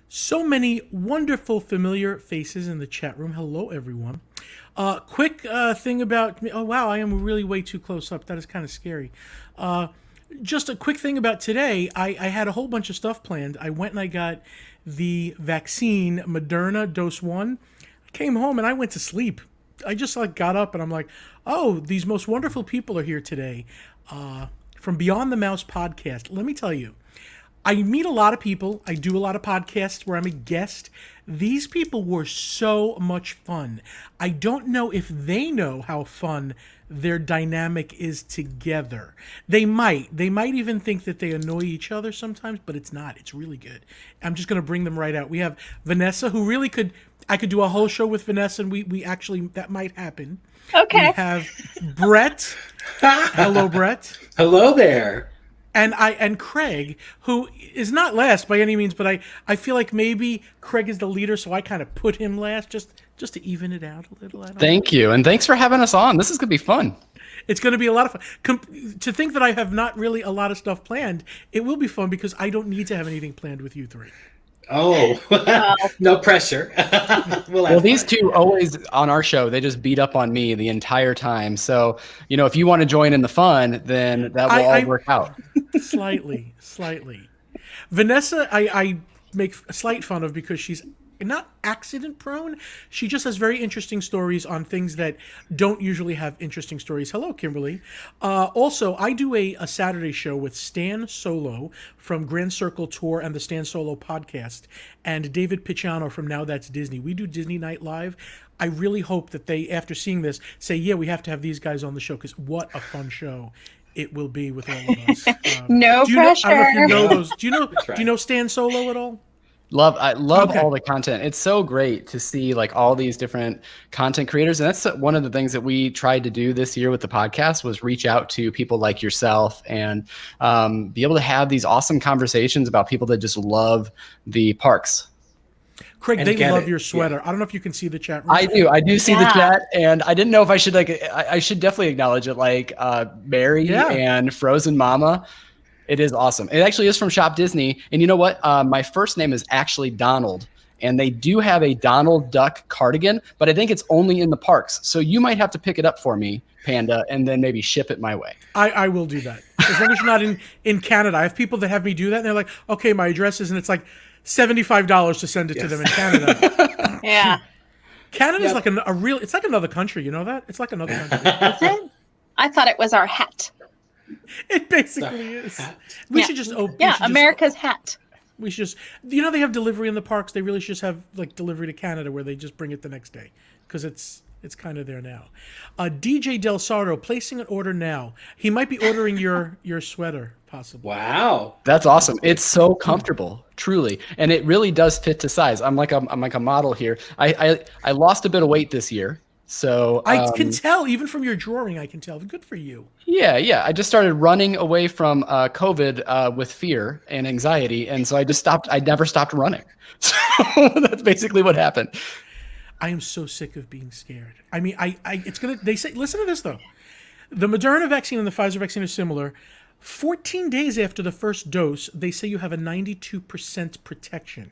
So many wonderful, familiar faces in the chat room. Hello, everyone. Quick thing about me. Oh, wow, I am really way too close up. That is kind of scary. Just a quick thing about today. I had a whole bunch of stuff planned. I went and I got the vaccine, Moderna dose 1. I came home and I went to sleep. I just got up and I'm like, oh, these most wonderful people are here today from Beyond the Mouse podcast. Let me tell you, I meet a lot of people. I do a lot of podcasts where I'm a guest. These people were so much fun. I don't know if they know how fun their dynamic is together. They might even think that they annoy each other sometimes, but it's not. It's really good. I'm just going to bring them right out. We have Vanessa, who really I could do a whole show with Vanessa, and we actually, that might happen. Okay. We have Brett. Hello, Brett. Hello there. and Craig, who is not last by any means, but I feel like maybe Craig is the leader, so I kind of put him last just to even it out a little. Thank you, and thanks for having us on. This is gonna be fun. It's going to be a lot of fun. To think that I have not really a lot of stuff planned, it will be fun because I don't need to have anything planned with you three. Oh, no pressure. Well, these two always on our show, they just beat up on me the entire time. So, if you want to join in the fun, then that will all work out. Slightly. Vanessa, I make slight fun of because she's not accident prone. She just has very interesting stories on things that don't usually have interesting stories. Hello, Kimberly. Also, I do a Saturday show with Stan Solo from Grand Circle Tour and the Stan Solo podcast, and David Picciano from Now That's Disney. We do Disney Night Live. I really hope that they, after seeing this, say, yeah, we have to have these guys on the show because what a fun show it will be with all of us. No pressure. I don't know if you know those. Do you know Stan Solo at all? I love all the content. It's so great to see like all these different content creators. And that's one of the things that we tried to do this year with the podcast was reach out to people like yourself and be able to have these awesome conversations about people that just love the parks. Craig, they love your sweater. Yeah. I don't know if you can see the chat room. I do see the chat, and I didn't know if I should I should definitely acknowledge it. Like Mary and Frozen Mama. It is awesome. It actually is from Shop Disney. And you know what? My first name is actually Donald. And they do have a Donald Duck cardigan, but I think it's only in the parks. So you might have to pick it up for me, Panda, and then maybe ship it my way. I will do that. As long as you're not in Canada. I have people that have me do that, and they're like, okay, my address is, and it's like $75 to send it to them in Canada. Yeah. Canada's like it's like another country. You know that? It's like another country. Is it? I thought it was our hat. It basically is. We should just open. Yeah, America's hat. We should just, they have delivery in the parks. They really should just have like delivery to Canada where they just bring it the next day because it's kind of there now. DJ Del Sardo placing an order now. He might be ordering your sweater possibly. Wow, that's awesome. It's so comfortable, truly, and it really does fit to size. I'm like a model here. I lost a bit of weight this year. So I can tell, even from your drawing, I can tell. Good for you. Yeah. I just started running away from COVID with fear and anxiety, and so I just stopped. I never stopped running. So that's basically what happened. I am so sick of being scared. I mean, it's gonna. They say, listen to this though. The Moderna vaccine and the Pfizer vaccine are similar. 14 days after the first dose, they say you have a 92% protection,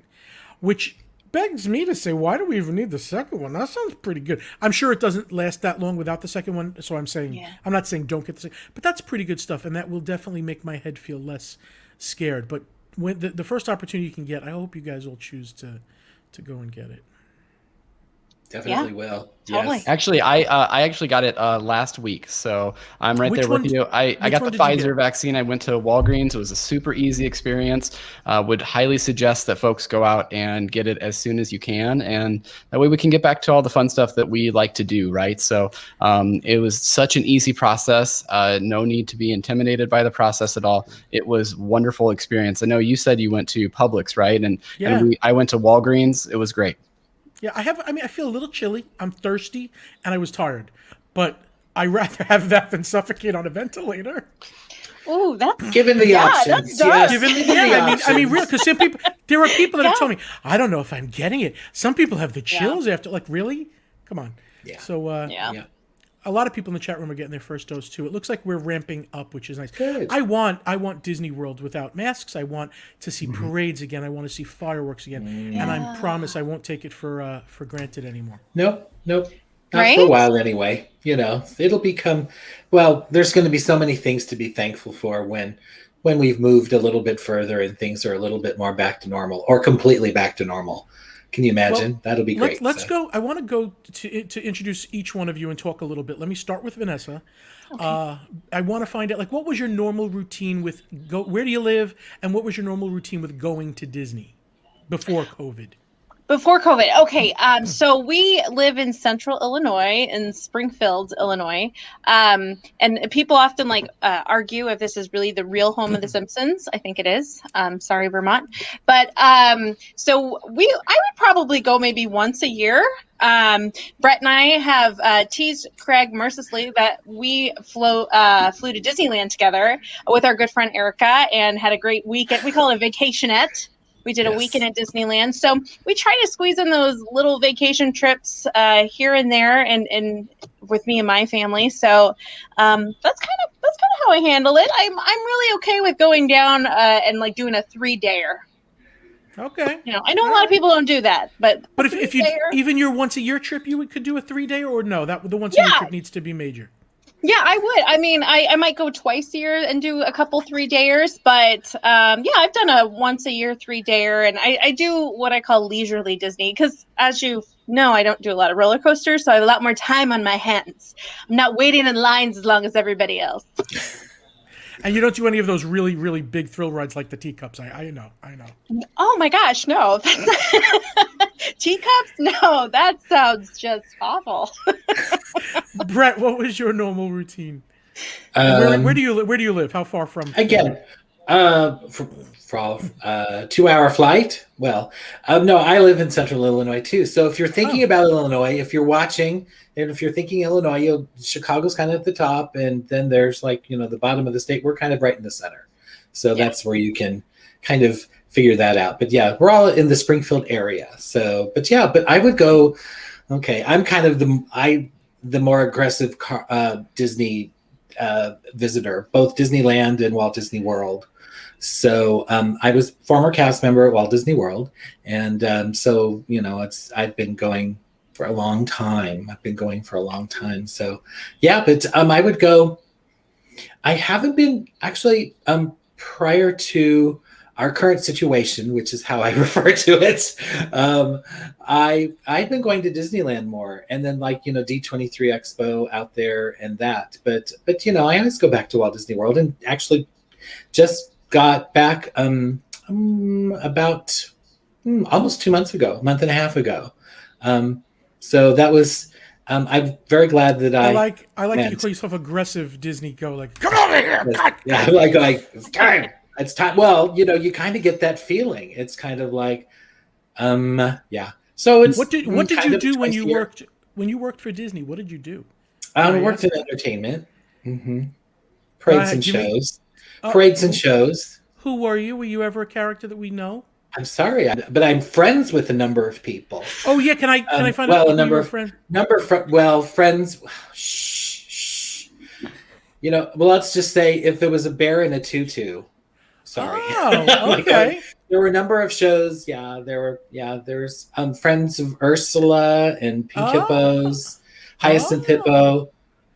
which begs me to say, why do we even need the second one? That sounds pretty good. I'm sure it doesn't last that long without the second one, so I'm saying, I'm not saying don't get the second, but that's pretty good stuff, and that will definitely make my head feel less scared. But when the first opportunity you can get, I hope you guys will choose to go and get it. Definitely will. Totally. Yes. Actually, I actually got it last week, so I'm right there with you. I got the Pfizer vaccine. I went to Walgreens. It was a super easy experience. Would highly suggest that folks go out and get it as soon as you can, and that way we can get back to all the fun stuff that we like to do, right? So it was such an easy process. No need to be intimidated by the process at all. It was a wonderful experience. I know you said you went to Publix, right? And I went to Walgreens. It was great. Yeah, I feel a little chilly. I'm thirsty, and I was tired. But I'd rather have that than suffocate on a ventilator. Ooh, that's given the options. Yes. I mean, real, because there are people that have told me, I don't know if I'm getting it. Some people have the chills after. Like, really? Come on. Yeah. So, a lot of people in the chat room are getting their first dose too. It looks like we're ramping up, which is nice. Good. I want Disney World without masks. I want to see parades again. I want to see fireworks again. And I promise I won't take it for granted anymore. Nope. Not for a while anyway. It'll become, there's going to be so many things to be thankful for when we've moved a little bit further and things are a little bit more back to normal or completely back to normal. Can you imagine? That'll be great. Let's go. I want to go to introduce each one of you and talk a little bit. Let me start with Vanessa. Okay. I want to find out, what was your normal routine with where do you live, and what was your normal routine with going to Disney before COVID? Before COVID. Okay. So we live in central Illinois, in Springfield, Illinois. And people often argue if this is really the real home of the Simpsons. I think it is. Sorry, Vermont. But so I would probably go maybe once a year. Brett and I have teased Craig mercilessly that we flew to Disneyland together with our good friend Erica and had a great weekend. We call it a vacationette. We did a weekend at Disneyland. So we try to squeeze in those little vacation trips here and there and with me and my family. So that's kind of how I handle it. I'm really okay with going down and like doing a 3-dayer. Okay. I know a lot of people don't do that, but if you even your once a year trip, you could do a 3-day, or no? That the once a year trip needs to be major. Yeah, I would. I mean, I might go twice a year and do a couple 3-dayers, but I've done a once a year 3-dayer, and I do what I call leisurely Disney because, as you know, I don't do a lot of roller coasters, so I have a lot more time on my hands. I'm not waiting in lines as long as everybody else. And you don't do any of those really, really big thrill rides like the teacups. I know. Oh my gosh, no. Teacups? No, that sounds just awful. Brett, what was your normal routine? Where do you live? How far from? Again, for 2-hour flight. Well, no, I live in central Illinois too. So if you're thinking about Illinois, if you're watching, and if you're thinking Illinois, Chicago's kind of at the top, and then there's the bottom of the state. We're kind of right in the center. So that's where you can kind of figure that out. But yeah, we're all in the Springfield area. So, but I would go. Okay, I'm kind of the more aggressive Disney visitor, both Disneyland and Walt Disney World. So I was former cast member at Walt Disney World, and so I've been going for a long time. So yeah, but I would go. I haven't been actually prior to our current situation, which is how I refer to it. I've been going to Disneyland more, and then D23 Expo out there and that. But I always go back to Walt Disney World, and actually just got back about almost 2 months ago, a month and a half ago. So that was. I'm very glad that I like that you call yourself aggressive Disney. Go come over here. Yeah, it's time. It's time. Well, you kind of get that feeling. It's kind of like, yeah. So it's what did you do when you worked for Disney? What did you do? I worked in entertainment. Mm-hmm. Parades and shows. Parades and shows. Who were you? Were you ever a character that we know? I'm sorry, but I'm friends with a number of people. Oh yeah, can I find out a number of friends? Friends. Shh. Well, let's just say if there was a bear in a tutu. Sorry. Oh, okay. There were a number of shows. Yeah, there's Friends of Ursula and Pink Hippos, Hyacinth Hippo.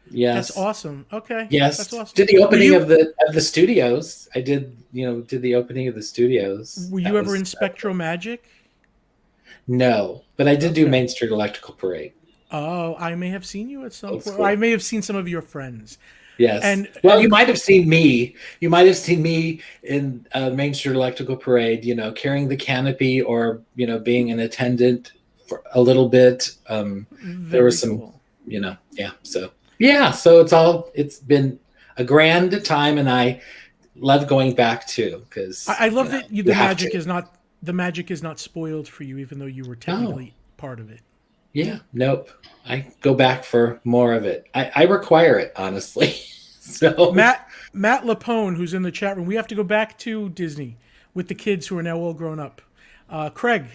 Yes, that's awesome. Okay. Yes, that's awesome. Did the opening of the studios. I did. Did the opening of the studios. Were you ever in Spectro Magic? No, but I did do Main Street Electrical Parade. Oh, I may have seen you at some point. I may have seen some of your friends. Yes. And you might have seen me. You might have seen me in Main Street Electrical Parade, carrying the canopy or, being an attendant for a little bit. There was some, cool. Yeah. So, yeah. So it's been a grand time, and I love going back too, because I love that the magic is not spoiled for you, even though you were technically part of it. Yeah, nope. I go back for more of it. I require it, honestly. So Matt Lapone, who's in the chat room, we have to go back to Disney with the kids who are now all grown up. Craig,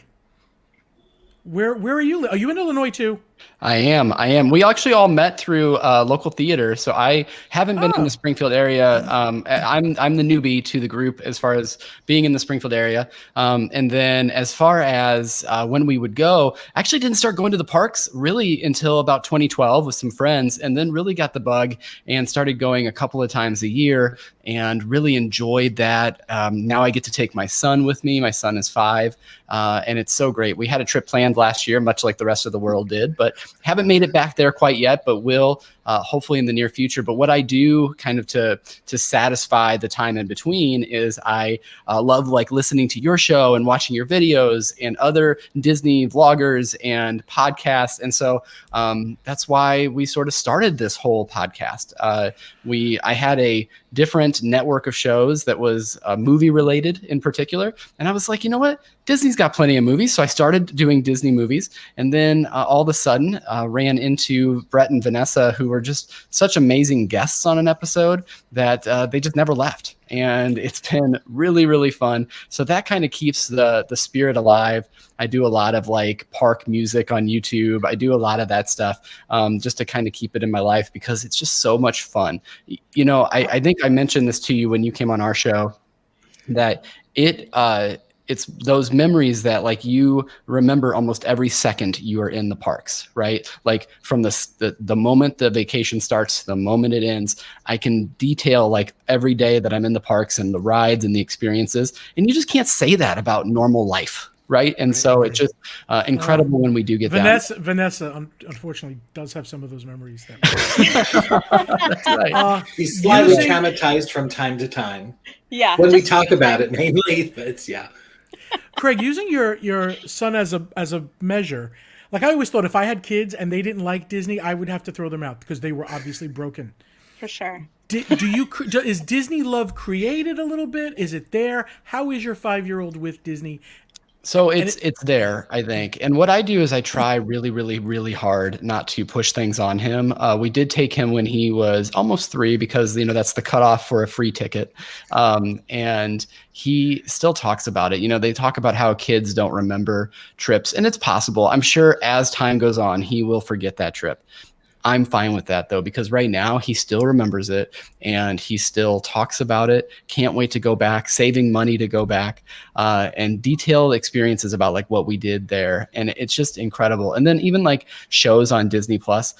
where are you? Are you in Illinois too? I am. We actually all met through local theater, so I haven't been in the Springfield area. I'm the newbie to the group as far as being in the Springfield area. And then as far as when we would go, I actually didn't start going to the parks really until about 2012 with some friends, and then really got the bug and started going a couple of times a year and really enjoyed that. Now I get to take my son with me. My son is 5, and it's so great. We had a trip planned last year, much like the rest of the world did, but haven't made it back there quite yet, but will hopefully in the near future. But what I do kind of to satisfy the time in between is I love like listening to your show and watching your videos and other Disney vloggers and podcasts. And so that's why we sort of started this whole podcast. I had a different network of shows that was movie related in particular. And I was like, you know what? Disney's got plenty of movies. So I started doing Disney movies. And then all of a sudden ran into Brett and Vanessa, who were just such amazing guests on an episode that they just never left. And it's been really, really fun. So that kind of keeps the spirit alive. I do a lot of like park music on YouTube. I do a lot of that stuff just to kind of keep it in my life because it's just so much fun. You know, I think I mentioned this to you when you came on our show that it's those memories that like you remember almost every second you are in the parks, right? Like from the moment the vacation starts to the moment it ends, I can detail like every day that I'm in the parks and the rides and the experiences. And you just can't say that about normal life. Right. And so it's just incredible when we do get that. Vanessa, unfortunately, does have some of those memories. That's right. He's slightly traumatized from time to time. Yeah. When we talk about it, mainly, but it's, yeah. Craig, using your son as a measure, like I always thought if I had kids and they didn't like Disney, I would have to throw them out because they were obviously broken. For sure. Is Disney love created a little bit? Is it there? How is your 5-year-old with Disney? So it's there, I think. And what I do is I try really, really, really hard not to push things on him. We did take him when he was almost 3 because, you know, that's the cutoff for a free ticket. And he still talks about it. You know, they talk about how kids don't remember trips, and it's possible. I'm sure as time goes on, he will forget that trip. I'm fine with that though, because right now he still remembers it and he still talks about it. Can't wait to go back, saving money to go back, and detailed experiences about like what we did there. And it's just incredible. And then even like shows on Disney Plus,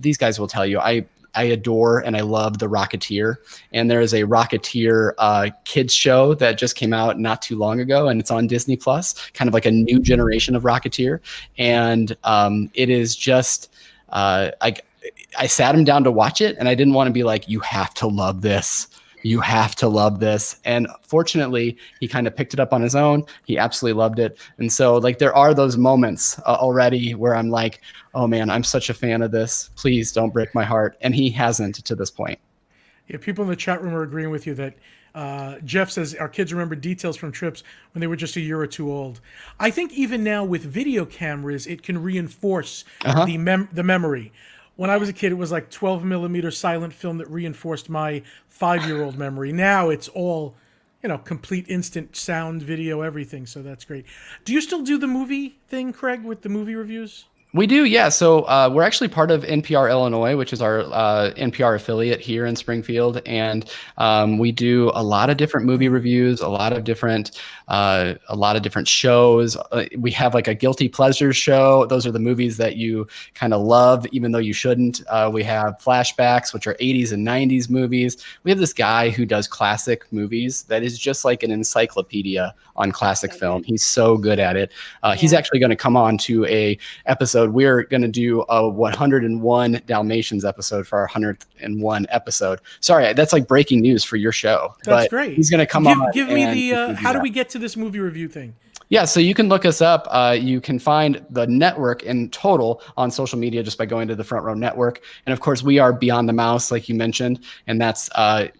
these guys will tell you, I adore and I love The Rocketeer. And there is a Rocketeer kids show that just came out not too long ago, and it's on Disney Plus, kind of like a new generation of Rocketeer. And it is just, I sat him down to watch it and I didn't want to be like, you have to love this. You have to love this. And fortunately, he kind of picked it up on his own. He absolutely loved it. And so like there are those moments already where I'm like, oh man, I'm such a fan of this. Please don't break my heart. And he hasn't to this point. Yeah, people in the chat room are agreeing with you that Jeff says our kids remember details from trips when they were just a year or two old. I think even now with video cameras, it can reinforce the memory. When I was a kid, it was like 12 millimeter silent film that reinforced my 5-year-old memory. Now it's all, you know, complete instant sound, video, everything. So that's great. Do you still do the movie thing, Craig, with the movie reviews? We do, yeah. So we're actually part of NPR Illinois, which is our NPR affiliate here in Springfield, and we do a lot of different movie reviews, a lot of different shows. We have like a guilty pleasures show. Those are the movies that you kind of love, even though you shouldn't. We have flashbacks, which are 80s and 90s movies. We have this guy who does classic movies that is just like an encyclopedia on classic film. He's so good at it. He's actually going to come on to a episode. We're going to do a 101 Dalmatians episode for our 101 episode. Sorry, that's like breaking news for your show. That's great. He's going to come on. Give me the, how do we get to this movie review thing? Yeah, so you can look us up. You can find the network in total on social media just by going to the Front Row Network. And of course, we are Beyond the Mouse, like you mentioned. And that's,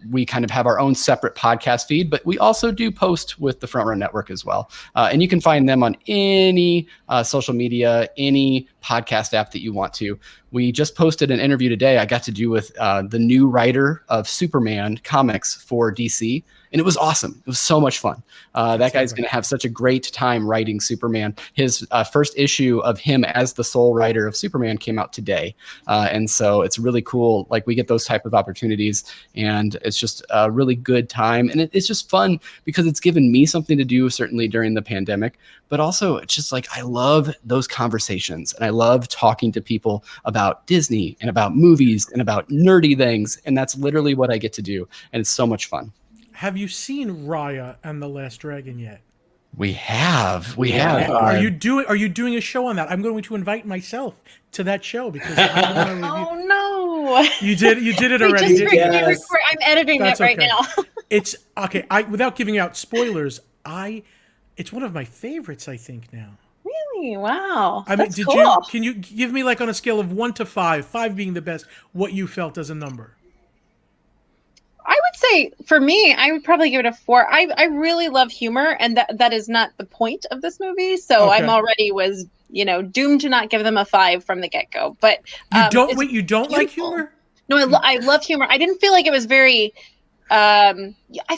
we kind of have our own separate podcast feed, but we also do post with the Front Row Network as well. And you can find them on any social media, any podcast app that you want to. We just posted an interview today I got to do with the new writer of Superman comics for DC. And it was awesome. It was so much fun. That guy's going to have such a great time writing Superman. His first issue of him as the sole writer of Superman came out today. And so it's really cool. Like we get those type of opportunities, and it's just a really good time. And it's just fun because it's given me something to do, certainly during the pandemic, but also it's just like, I love those conversations and I love talking to people about Disney and about movies and about nerdy things. And that's literally what I get to do. And it's so much fun. Have you seen Raya and the Last Dragon yet? We have. Are you doing a show on that? I'm going to invite myself to that show because I want to review. Oh no! No. You did it We already. just Yes. I'm editing That's it right okay. now. It's okay. Without giving out spoilers, it's one of my favorites, I think now. Really? Wow. I mean, That's cool. can you give me like on a scale of 1 to 5, 5 being the best, what you felt as a number? I would say for me, I would probably give it a 4. I really love humor, and that is not the point of this movie. So Okay. I'm already was, doomed to not give them a 5 from the get-go. But You don't it's you don't like beautiful. humor? No, I love humor. I didn't feel like it was very I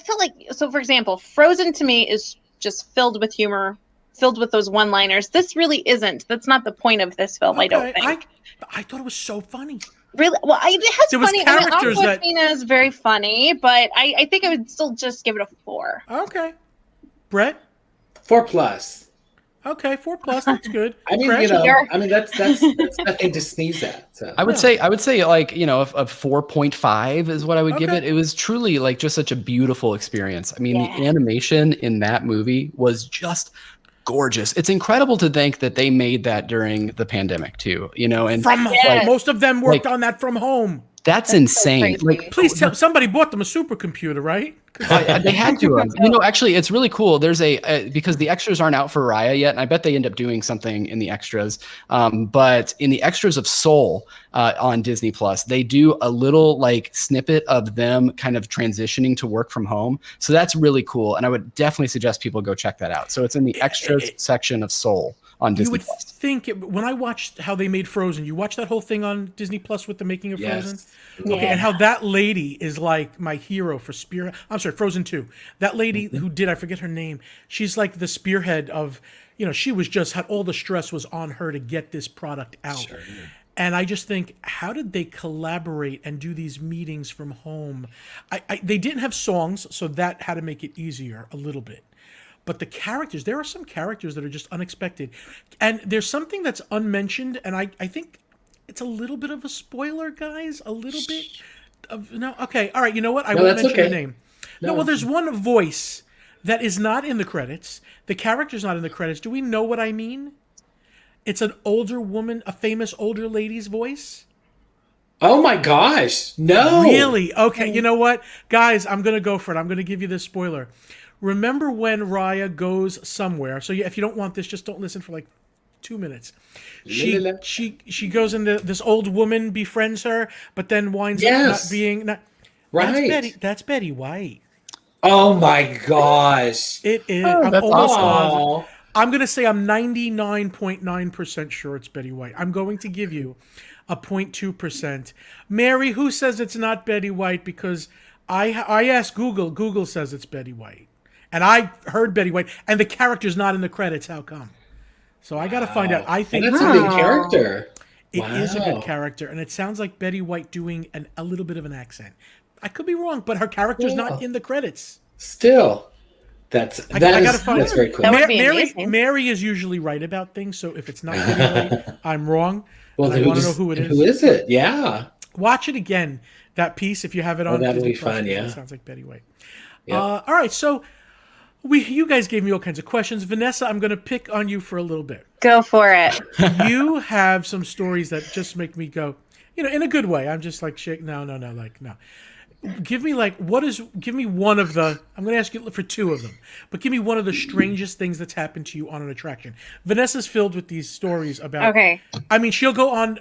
felt like, so for example, Frozen to me is just filled with humor, filled with those one-liners. This really isn't. That's not the point of this film, I don't think. I thought it was so funny. Really? Well, it has There was funny. characters that Aquafina is very funny, but I think I would still just give it a 4. Okay. Brett? 4+. Okay, 4+. That's good. I mean, Brett? that's nothing to sneeze at. So. I would say like, a 4.5 is what I would give Okay. it. It was truly like just such a beautiful experience. I mean, Yeah. the animation in that movie was just gorgeous. It's incredible to think that they made that during the pandemic too, and From Yes. home. Most of them worked on that from home. that's so insane. crazy. Like, Please tell somebody bought them a supercomputer, right? they had to have. Actually, it's really cool. There's because the extras aren't out for Raya yet, and I bet they end up doing something in the extras. But in the extras of Soul on Disney Plus, they do a little like snippet of them kind of transitioning to work from home. So that's really cool, and I would definitely suggest people go check that out. So it's in the extras section of Soul on You Disney would Plus. think when I watched how they made Frozen, you watched that whole thing on Disney Plus with the making of Frozen? Yes. Okay, Yeah. and how that lady is like my hero for I'm sorry, Frozen 2. That lady who did, I forget her name, she's like the spearhead of, she was just, had all the stress was on her to get this product out. Sure. And I just think, how did they collaborate and do these meetings from home? They didn't have songs, so that had to make it easier a little bit. But the characters, there are some characters that are just unexpected. And there's something that's unmentioned, and I think it's a little bit of a spoiler, guys. A little bit of, no, okay, all right, you know what? I No, won't that's mention okay. the name. No, well, there's one voice that is not in the credits. The character's not in the credits. Do we know what I mean? It's an older woman, a famous older lady's voice. Oh my gosh. No. Really? Okay, you know what? Guys, I'm going to go for it. I'm going to give you this spoiler. Remember when Raya goes somewhere? So if you don't want this, just don't listen for like 2 minutes. She goes into this old woman befriends her, but then winds up not being right. That's Betty White. Oh my gosh. It is. Oh, that's awesome. I'm going to say I'm 99.9% sure it's Betty White. I'm going to give you a 0.2%. Mary, who says it's not Betty White? Because I asked Google. Google says it's Betty White. And I heard Betty White. And the character's not in the credits. How come? So I got to find out. I think that's a big character. It is a good character. And it sounds like Betty White doing a little bit of an accent. I could be wrong, but her character's not in the credits. Still. That's very cool. That would be amazing. Mary is usually right about things, so if it's not Betty White, I'm wrong. Well, I want to know who it is. Who is it? Yeah. Watch it again, that piece, if you have it on. that'll Disney be Plus. fun, yeah. It sounds like Betty White. Yep. All right, so you guys gave me all kinds of questions. Vanessa, I'm going to pick on you for a little bit. Go for it. You have some stories that just make me go, in a good way. I'm just like, no. Give me one of the, I'm going to ask you for 2 of them, but give me one of the strangest things that's happened to you on an attraction. Vanessa's filled with these stories about, Okay. I mean, she'll go on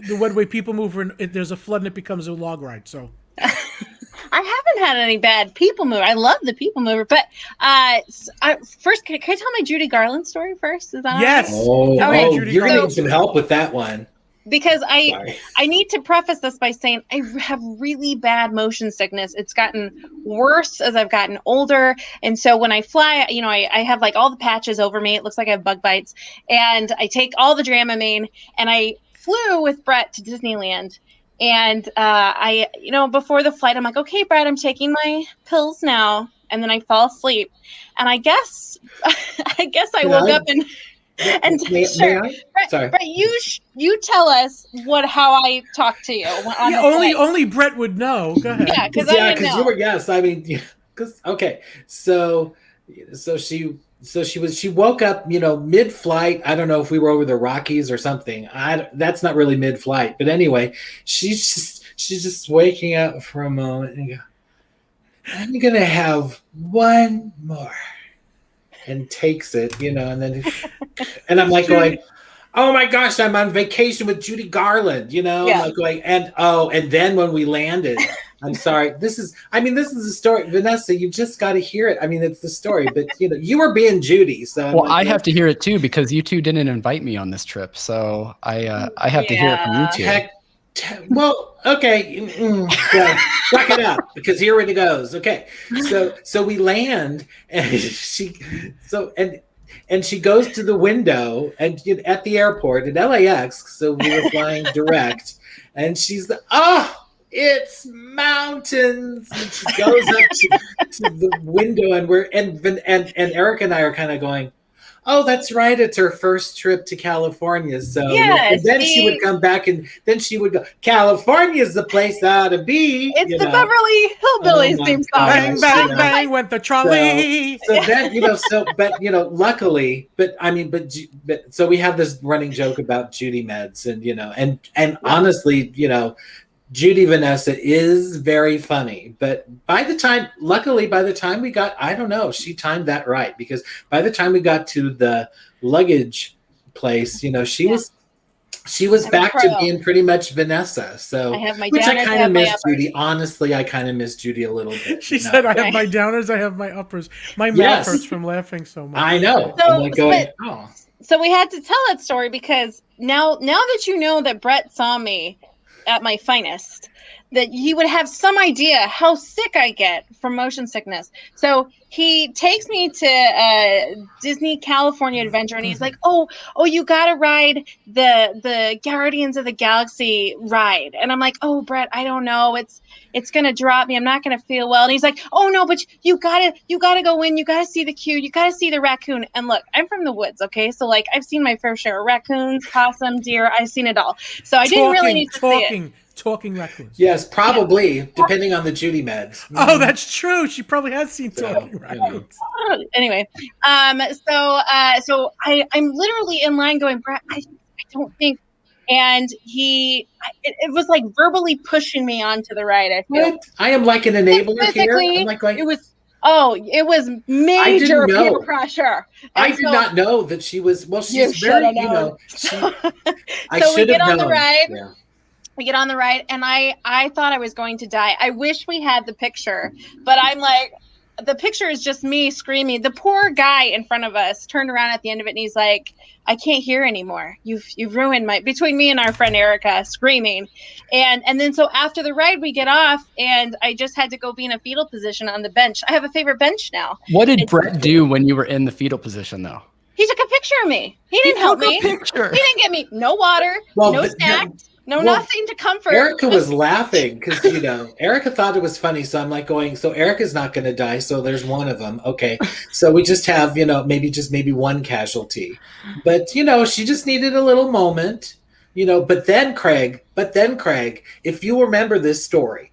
the way people move, and there's a flood and it becomes a log ride. So I haven't had any bad people mover. I love the people mover, but first, can I tell my Judy Garland story first? Is that yes? all right? Oh, Judy you're Garland. getting some help with that one. Because Sorry. I need to preface this by saying I have really bad motion sickness. It's gotten worse as I've gotten older. And so when I fly, I have like all the patches over me. It looks like I have bug bites. And I take all the Dramamine, and I flew with Brett to Disneyland. And before the flight, I'm like, okay, Brett, I'm taking my pills now. And then I fall asleep. And I guess I woke up and May sure. I? Brett, Sorry. Brett, you tell us how I talk to you. On the flight. Only Brett would know. Go ahead. Yeah, because I didn't know. You were I mean, because okay, so she woke up, mid-flight. I don't know if we were over the Rockies or something. That's not really mid-flight, but anyway, she's she's just waking up for a moment and go, I'm going to have one more. And takes it, and then, and I'm like going, oh my gosh, I'm on vacation with Judy Garland, I'm like going, and then when we landed, I'm sorry, this is the story. Vanessa, you just got to hear it. I mean, it's the story, but you were being Judy. So I have to hear it too, because you two didn't invite me on this trip. So I have to hear it from you two. Well, okay. Yeah, suck it up, because here it goes. Okay. So we land, and she goes to the window and at the airport at LAX. So we were flying direct, and she's like, oh, it's mountains. And she goes up to the window, and Eric and I are kind of going, oh, that's right. It's her first trip to California. So and then she would come back, and then she would go, California's the place I ought to be. It's the Beverly Hillbillies theme song. Bang, bang, bang, went the trolley. So then, luckily, so we have this running joke about Judy meds, and honestly, Judy Vanessa is very funny, but by the time we got, I don't know, she timed that right, because by the time we got to the luggage place, she was back to being pretty much Vanessa. So, I have my which downers, I kind of miss Judy. Honestly, I kind of miss Judy a little bit. She said, I have my downers, I have my uppers. My mouth hurts from laughing so much. I know. So we had to tell that story, because now that you know that Brett saw me at my finest, that he would have some idea how sick I get from motion sickness. So he takes me to Disney California Adventure, and he's like, oh, you got to ride the Guardians of the Galaxy ride. And I'm like, oh, Brett, I don't know. It's going to drop me. I'm not going to feel well. And he's like, oh no, but you gotta go in. You got to see the queue. You got to see the raccoon. And look, I'm from the woods. Okay. So like, I've seen my fair share of raccoons, possum, deer. I've seen it all. So I didn't really need to see it. Talking raccoons. Yes, probably, depending on the Judy meds. Oh, that's true. She probably has seen talking raccoons. Anyway, so I'm literally in line going, Brett, I don't think, and it was like verbally pushing me onto the ride. I feel. What? I am like an enabler here. I'm like going, it was major peer pressure. I did not know that she was. Well, she's very, I should have known. We get on the ride, and I thought I was going to die. I wish we had the picture, but I'm like, the picture is just me screaming. The poor guy in front of us turned around at the end of it, and he's like, I can't hear anymore. You've ruined between me and our friend Erica screaming. And then so after the ride, we get off, and I just had to go be in a fetal position on the bench. I have a favorite bench now. What did Brett do when you were in the fetal position, though? He took a picture of me. He didn't help me. He didn't get me no water, no snacks. Nothing to comfort. Erica was laughing because, Erica thought it was funny. So I'm like going, so Erica's not going to die. So there's one of them. Okay. So we just have, maybe one casualty. But, she just needed a little moment, but then Craig, if you remember this story,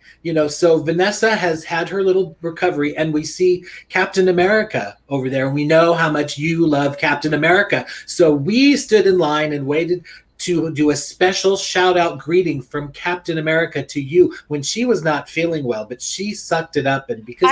so Vanessa has had her little recovery, and we see Captain America over there. And we know how much you love Captain America. So we stood in line and waited to do a special shout out greeting from Captain America to you when she was not feeling well, but she sucked it up. And because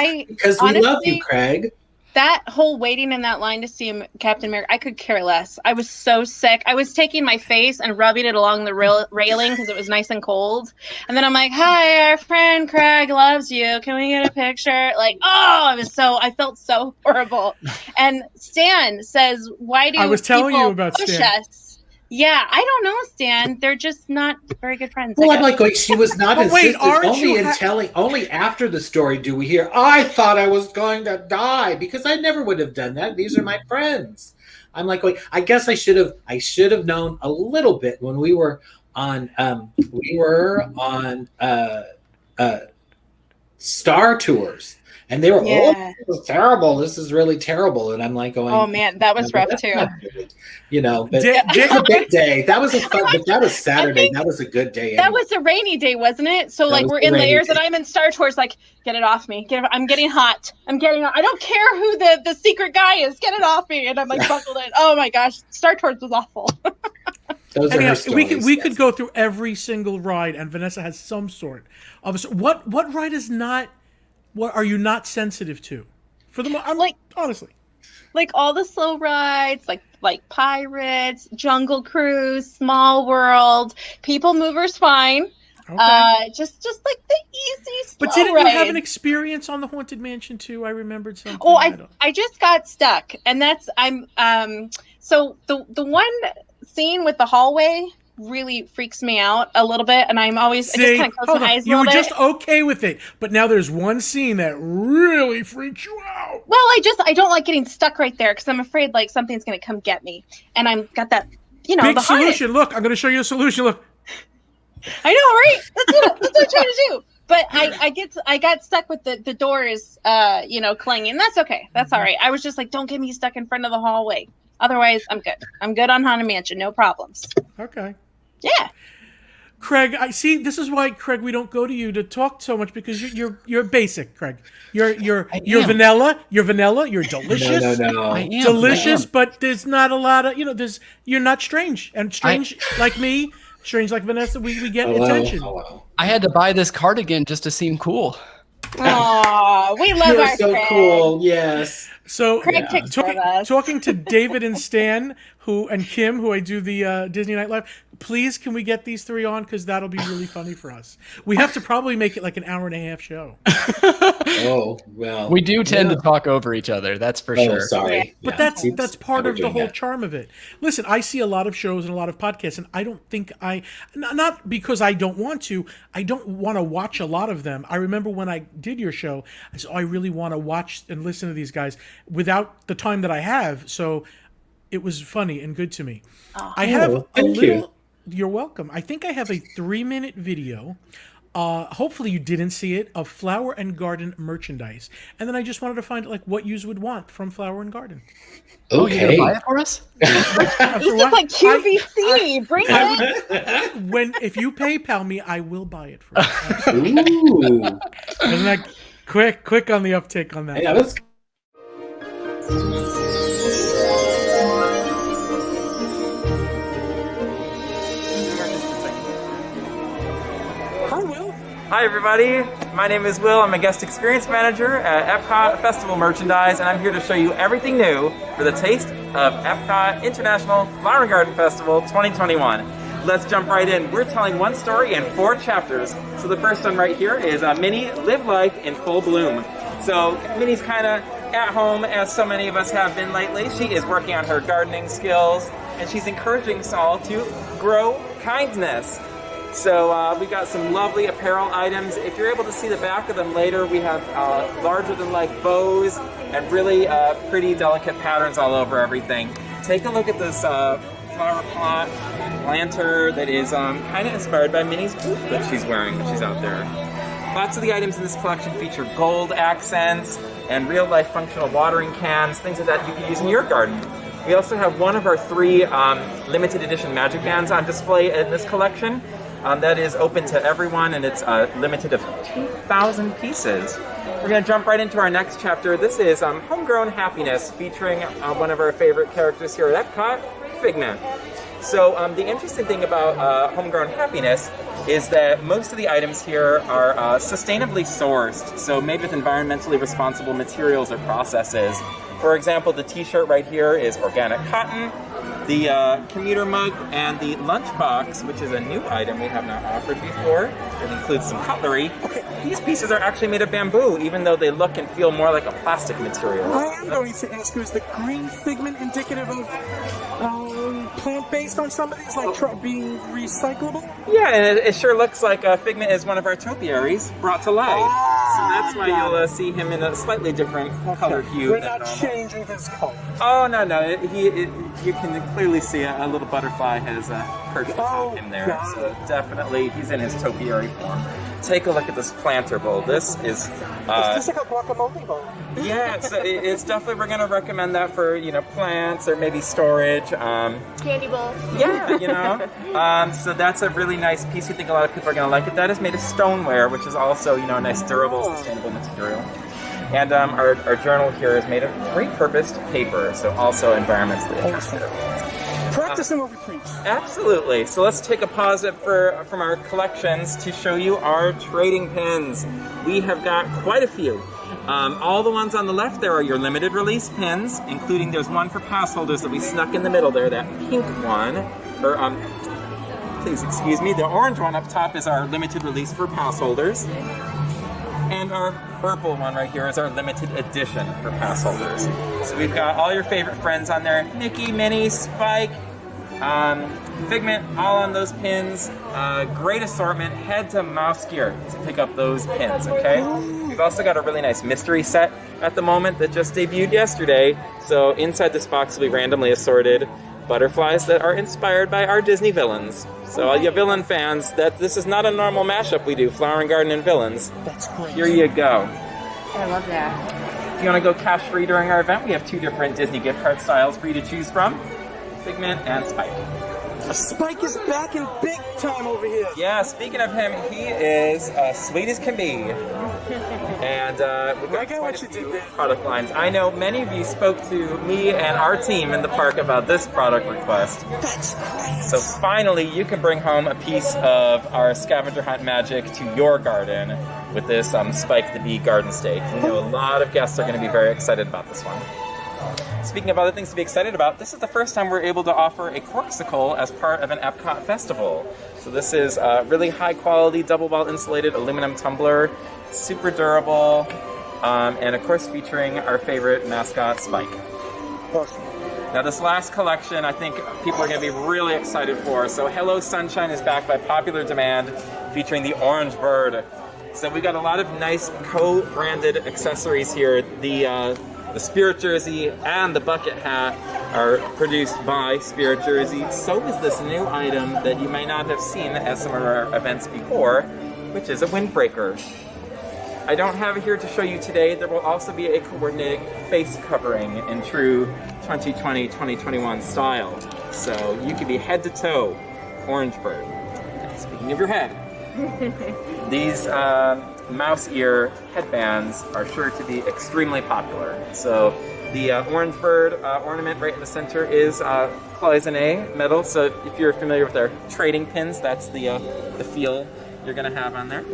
honestly, we love you, Craig. That whole waiting in that line to see him, Captain America, I could care less. I was so sick. I was taking my face and rubbing it along the railing because it was nice and cold. And then I'm like, hi, our friend Craig loves you. Can we get a picture? Like, I felt so horrible. And Stan says, why do I was telling you about push Stan. us? Yeah, I don't know, Stan. They're just not very good friends. Well, I'm like, she was not insistent. Wait, only after the story do we hear, I thought I was going to die, because I never would have done that. These are my friends. I'm like, I guess I should have known a little bit when we were on Star Tours. And they were, this is terrible. This is really terrible. And I'm like going, oh man, that was rough too. But it's a big day. That was that was Saturday. That was a good day. That was a rainy day, wasn't it? So like we're in layers, and I'm in Star Tours. Like, get it off me. I'm getting hot. I don't care who the secret guy is. Get it off me. And I'm like buckled in. Oh my gosh, Star Tours was awful. Those are her stories. We could go through every single ride, and Vanessa has some sort of what ride is not. What are you not sensitive to? For the I'm like honestly, like all the slow rides, like Pirates, Jungle Cruise, Small World, People Mover's fine. Okay. Just like the easy slow But didn't ride. you have an experience on the Haunted Mansion too? I remembered something. Oh, I just got stuck, and that's so the one scene with the hallway really freaks me out a little bit, and I'm always I just kind of close my eyes a little bit. You were just okay with it, but now there's one scene that really freaks you out. Well, I don't like getting stuck right there because I'm afraid like something's gonna come get me, and I'm got that big the solution. Look, I'm gonna show you a solution. Look. I know, right? That's what I'm trying to do. But I got stuck with the doors, clanging. That's okay. That's all right. I was just like, don't get me stuck in front of the hallway. Otherwise, I'm good. I'm good on Haunted Mansion. No problems. Okay. Yeah. Craig, I see. This is why, Craig, we don't go to you to talk so much because you're basic, Craig. You're vanilla. You're vanilla. You're delicious. No. I am delicious, but there's not a lot of you're not strange and strange like me. Strange like Vanessa, we get attention. Hello. I had to buy this cardigan just to seem cool. Oh, we love You're our so Craig. Cool. Yes. So Craig talking to David and Stan, and Kim, who I do the Disney Night Live. Please, can we get these three on? Because that'll be really funny for us. We have to probably make it like an hour and a half show. Oh well. We do tend to talk over each other. That's for sure. Sorry. But that's part of the whole charm of it. Listen, I see a lot of shows and a lot of podcasts, and I don't think not because I don't want to watch a lot of them. I remember when I did your show, I said, I really want to watch and listen to these guys without the time that I have. So it was funny and good to me. I have thank you. You're welcome. I think I have a 3-minute video. Hopefully you didn't see it, of Flower and Garden merchandise. And then I just wanted to find like what you would want from Flower and Garden. Okay. You gonna buy it for us? This is like QVC. Bring it. If you PayPal me, I will buy it for you. Ooh. Wasn't that quick on the uptake on that? Yeah, that's. Hi everybody, my name is Will. I'm a guest experience manager at Epcot Festival Merchandise, and I'm here to show you everything new for the Taste of Epcot International Flower and Garden Festival 2021. Let's jump right in. We're telling one story in 4 chapters. So the first one right here is Minnie Live Life in Full Bloom. So Minnie's kind of at home, as so many of us have been lately. She is working on her gardening skills, and she's encouraging us all to grow kindness. So we got some lovely apparel items. If you're able to see the back of them later, we have larger-than-life bows and really pretty delicate patterns all over everything. Take a look at this flower pot planter that is kind of inspired by Minnie's boot that she's wearing when she's out there. Lots of the items in this collection feature gold accents and real-life functional watering cans, things like that you can use in your garden. We also have one of our 3 limited edition magic bands on display in this collection. That is open to everyone, and it's limited of 2,000 pieces. We're going to jump right into our next chapter. This is Homegrown Happiness, featuring one of our favorite characters here at Epcot, Figment. So the interesting thing about Homegrown Happiness is that most of the items here are sustainably sourced, so made with environmentally responsible materials or processes. For example, the t-shirt right here is organic cotton. The commuter mug and the lunchbox, which is a new item we have not offered before. It includes some cutlery. Okay, these pieces are actually made of bamboo, even though they look and feel more like a plastic material. I am going to ask you, is the green figment indicative of plant-based on some of these, like being recyclable? Yeah, and it sure looks like Figment is one of our topiaries brought to life. So that's why you'll see him in a slightly different color hue. We're not changing his color. Oh, no. You can clearly see a little butterfly has perched on him there. God. So definitely he's in his topiary form. Take a look at this planter bowl. This is... Is this like a guacamole bowl? Yeah, it's definitely, we're going to recommend that for, plants or maybe storage. Candy bowl. Yeah, so that's a really nice piece. We think a lot of people are going to like it. That is made of stoneware, which is also, a nice durable, sustainable material. And our journal here is made of repurposed paper, so also environmentally attractive. Practice and what we preach. Absolutely. So let's take a pause from our collections to show you our trading pins. We have got quite a few. All the ones on the left there are your limited release pins, including there's one for pass holders that we snuck in the middle there, that pink one. Please excuse me, the orange one up top is our limited release for pass holders. And our purple one right here is our limited edition for pass holders. So we've got all your favorite friends on there. Mickey, Minnie, Spike, Figment, all on those pins. Great assortment. Head to Mouse Gear to pick up those pins, okay? We've also got a really nice mystery set at the moment that just debuted yesterday. So inside this box will be randomly assorted butterflies that are inspired by our Disney villains. So all you villain fans, this is not a normal mashup we do, Flower and Garden and villains. That's great. Here you go. I love that. If you want to go cash free during our event, we have 2 different Disney gift card styles for you to choose from. Figment and Spike. Spike is back in big time over here. Yeah, speaking of him, he is sweet as can be. And we've got quite a few product lines. I know many of you spoke to me and our team in the park about this product request. That's great. So finally, you can bring home a piece of our scavenger hunt magic to your garden with this Spike the Bee garden stake. We know a lot of guests are going to be very excited about this one. Speaking of other things to be excited about, this is the first time we're able to offer a corksicle as part of an Epcot festival. So this is a really high quality, double wall insulated aluminum tumbler, super durable, and of course featuring our favorite mascot, Spike. Awesome. Now this last collection I think people are going to be really excited for. So Hello Sunshine is back by popular demand, featuring the orange bird. So we got a lot of nice co-branded accessories here. The Spirit Jersey and the bucket hat are produced by Spirit Jersey. So is this new item that you may not have seen at some of our events before, which is a windbreaker. I don't have it here to show you today. There will also be a coordinated face covering in true 2020-2021 style. So you can be head to toe orange bird. Speaking of your head, these mouse ear headbands are sure to be extremely popular. So the orange bird ornament right in the center is cloisonne metal. So if you're familiar with our trading pins, that's the feel you're going to have on there.